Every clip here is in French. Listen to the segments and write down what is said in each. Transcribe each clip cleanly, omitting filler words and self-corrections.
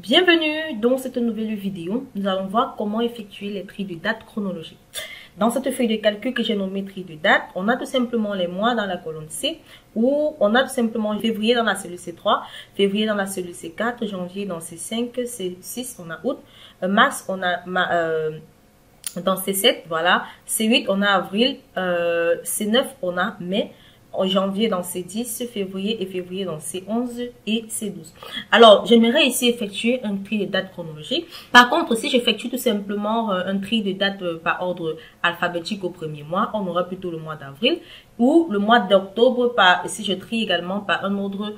Bienvenue dans cette nouvelle vidéo. Nous allons voir comment effectuer les tris de date chronologique. Dans cette feuille de calcul que j'ai nommée tri de date, on a tout simplement les mois dans la colonne C, ou on a tout simplement février dans la cellule C3, février dans la cellule C4, janvier dans C5, C6 on a août, mars on a dans C7, voilà, C8 on a avril, C9 on a mai, en janvier dans C10, février et février dans C11 et C12. Alors, j'aimerais ici effectuer un tri de date chronologique. Par contre, si j'effectue tout simplement un tri de date par ordre alphabétique au premier mois, on aura plutôt le mois d'avril, ou le mois d'octobre si je trie également par un ordre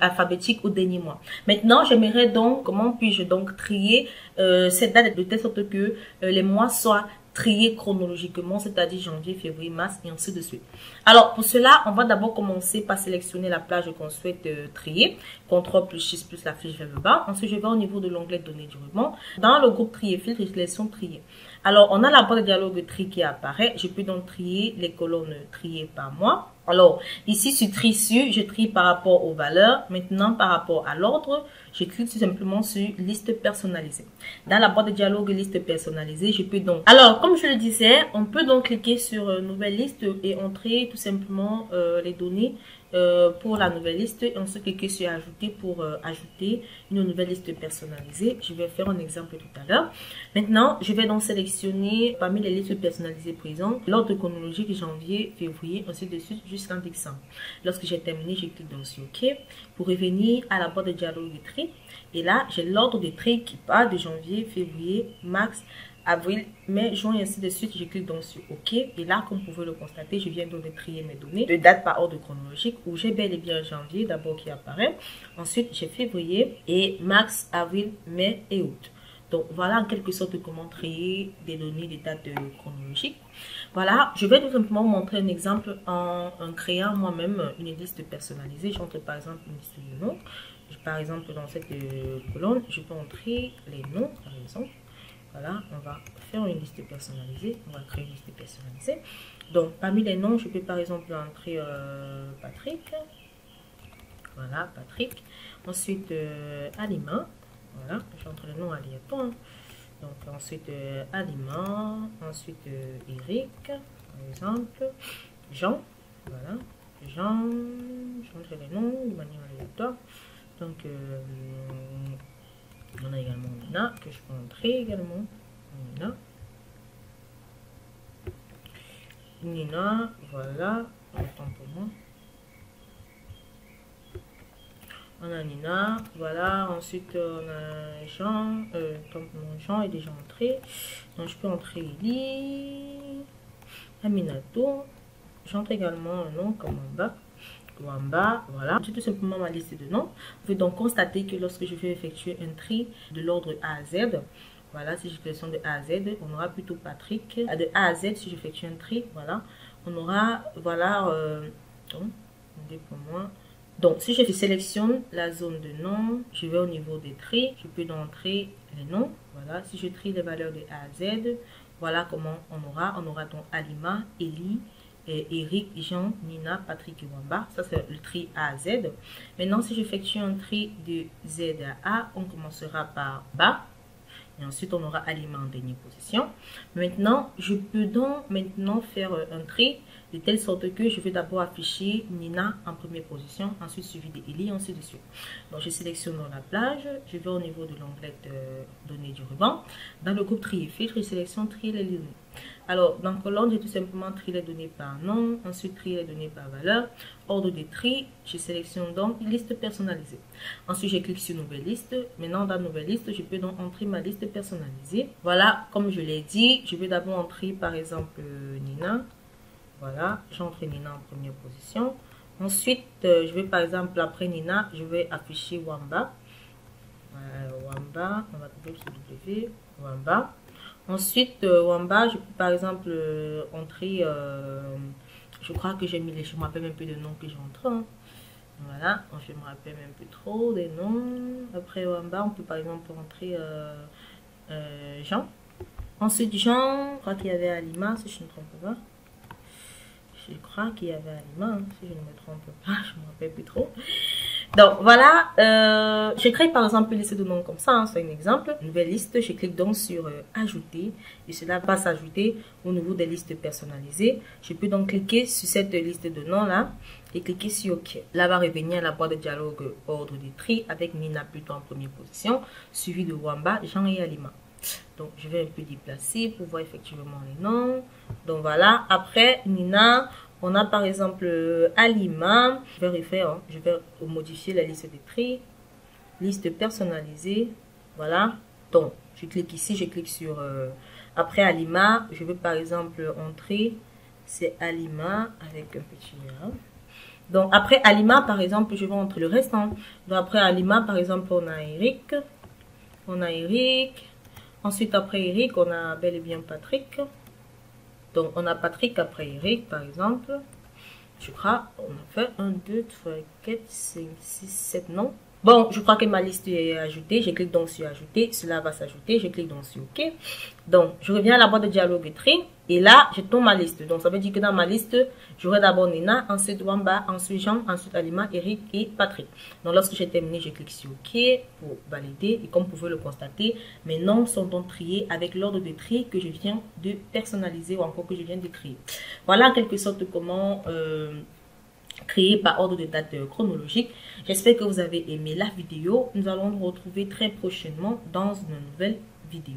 alphabétique au dernier mois. Maintenant, j'aimerais donc, comment puis-je donc trier cette date de telle sorte que les mois soient trier chronologiquement, c'est-à-dire janvier, février, mars et ainsi de suite. Alors, pour cela, on va d'abord commencer par sélectionner la plage qu'on souhaite trier. CTRL plus Shift plus la flèche vers le bas. Ensuite, je vais au niveau de l'onglet données du ruban. Dans le groupe trier filtre, je sélectionne trier. Alors, on a la boîte de dialogue tri qui apparaît. Je peux donc trier les colonnes triées par mois. Alors, ici, sur tri sur, je trie par rapport aux valeurs. Maintenant, par rapport à l'ordre, je clique tout simplement sur liste personnalisée. Dans la boîte de dialogue liste personnalisée, je peux donc... Alors, comme je le disais, on peut donc cliquer sur nouvelle liste et entrer tout simplement les données pour la nouvelle liste et ensuite cliquer sur ajouter pour ajouter une nouvelle liste personnalisée. Je vais faire un exemple tout à l'heure. Maintenant, je vais donc sélectionner parmi les listes personnalisées présentes l'ordre chronologique janvier, février, ainsi de suite jusqu'en décembre. Lorsque j'ai terminé, je clique donc sur OK pour revenir à la boîte de dialogue de tri. Et là, j'ai l'ordre de tri qui part de janvier, février, mars, avril, mai, juin et ainsi de suite. Je clique donc sur OK. Et là, comme vous pouvez le constater, je viens donc de trier mes données de date par ordre chronologique où j'ai bel et bien janvier d'abord qui apparaît. Ensuite, j'ai février et mars, avril, mai et août. Donc, voilà en quelque sorte comment trier des données de date chronologique. Voilà, je vais tout simplement montrer un exemple en créant moi-même une liste personnalisée. J'entre par exemple une liste de noms. Par exemple, dans cette colonne, je peux entrer les noms, par exemple. Voilà, on va faire une liste personnalisée. On va créer une liste personnalisée. Donc, parmi les noms, je peux par exemple entrer Patrick. Voilà, Patrick. Ensuite, Alima. Voilà, j'entre le nom aléatoire. Donc, ensuite, Alima. Ensuite, Eric, par exemple. Jean. Voilà, Jean. J'entre les noms de manière aléatoire. Donc, on a également Nina que je peux entrer également. Nina, voilà, autant pour moi. On a Nina, voilà. Ensuite, on a Jean. Comme mon Jean est déjà entré, donc je peux entrer Eli, Aminato. J'entre également un nom comme en bas. Wamba, voilà. J'ai tout simplement ma liste de noms. Vous pouvez donc constater que lorsque je vais effectuer un tri de l'ordre A à Z, voilà, si je sélectionne de A à Z, on aura plutôt Patrick. De A à Z, si j'effectue un tri, voilà, on aura, voilà, pour moi. Donc, si je sélectionne la zone de nom, je vais au niveau des tri, je peux donc entrer les noms, voilà. Si je trie les valeurs de A à Z, voilà comment on aura. On aura donc Alima, Eli, Eric, Jean, Nina, Patrick et Wamba. Ça, c'est le tri A à Z. Maintenant, si j'effectue un tri de Z à A, on commencera par bas. Et ensuite, on aura Alima en dernière position. Maintenant, je peux donc maintenant faire un tri de telle sorte que je vais d'abord afficher Nina en première position, ensuite suivi de Eli, ainsi de suite. Donc, je sélectionne la plage. Je vais au niveau de l'onglet données du ruban. Dans le groupe tri et filtre, je sélectionne trier les données. Alors, dans la colonne, j'ai tout simplement trié les données par nom, ensuite trié les données par valeur. Ordre de tri, je sélectionne donc liste personnalisée. Ensuite, je clique sur nouvelle liste. Maintenant, dans nouvelle liste, je peux donc entrer ma liste personnalisée. Voilà, comme je l'ai dit, je vais d'abord entrer par exemple Nina. Voilà, j'entre Nina en première position. Ensuite, je vais par exemple, après Nina, je vais afficher Wamba. Wamba, on va trouver sur W, Wamba. Ensuite, Wamba, je peux par exemple entrer, je crois que j'ai mis les, je me rappelle même plus des noms que j'entre. Hein. Voilà, je me rappelle même plus trop des noms. Après Wamba, on peut par exemple entrer Jean. Ensuite, Jean, je crois qu'il y avait Alima, si je ne me trompe pas. Je crois qu'il y avait Alima, hein, si je ne me trompe pas, je ne me rappelle plus trop. Donc voilà, je crée par exemple une liste de noms comme ça, hein, c'est un exemple. Nouvelle liste, je clique donc sur ajouter et cela va s'ajouter au niveau des listes personnalisées. Je peux donc cliquer sur cette liste de noms là et cliquer sur OK. Là va revenir la boîte de dialogue ordre de tri avec Nina plutôt en première position, suivi de Wamba, Jean et Alima. Donc je vais un peu déplacer pour voir effectivement les noms. Donc voilà, après Nina, on a par exemple Alima. Je vais refaire, hein, je vais modifier la liste de tri, liste personnalisée. Voilà, donc je clique ici, je clique sur après Alima, je veux par exemple entrer, c'est Alima avec un petit A. Donc après Alima par exemple, je vais entrer le reste. Hein. Donc après Alima par exemple, on a Eric. Ensuite après Eric, on a bel et bien Patrick. Donc on a Patrick après Eric par exemple. Je crois, on a fait 1, 2, 3, 4, 5, 6, 7 noms. Bon, je crois que ma liste est ajoutée. Je clique donc sur ajouter. Cela va s'ajouter. Je clique donc sur OK. Donc, je reviens à la boîte de dialogue tri. Et là, je tombe ma liste. Donc, ça veut dire que dans ma liste, j'aurai d'abord Nina, ensuite Wamba, ensuite Jean, ensuite Alima, Eric et Patrick. Donc, lorsque j'ai terminé, je clique sur OK pour valider. Et comme vous pouvez le constater, mes noms sont donc triés avec l'ordre de tri que je viens de personnaliser ou encore que je viens de créer. Voilà en quelque sorte comment créer par ordre de date chronologique. J'espère que vous avez aimé la vidéo. Nous allons nous retrouver très prochainement dans une nouvelle vidéo.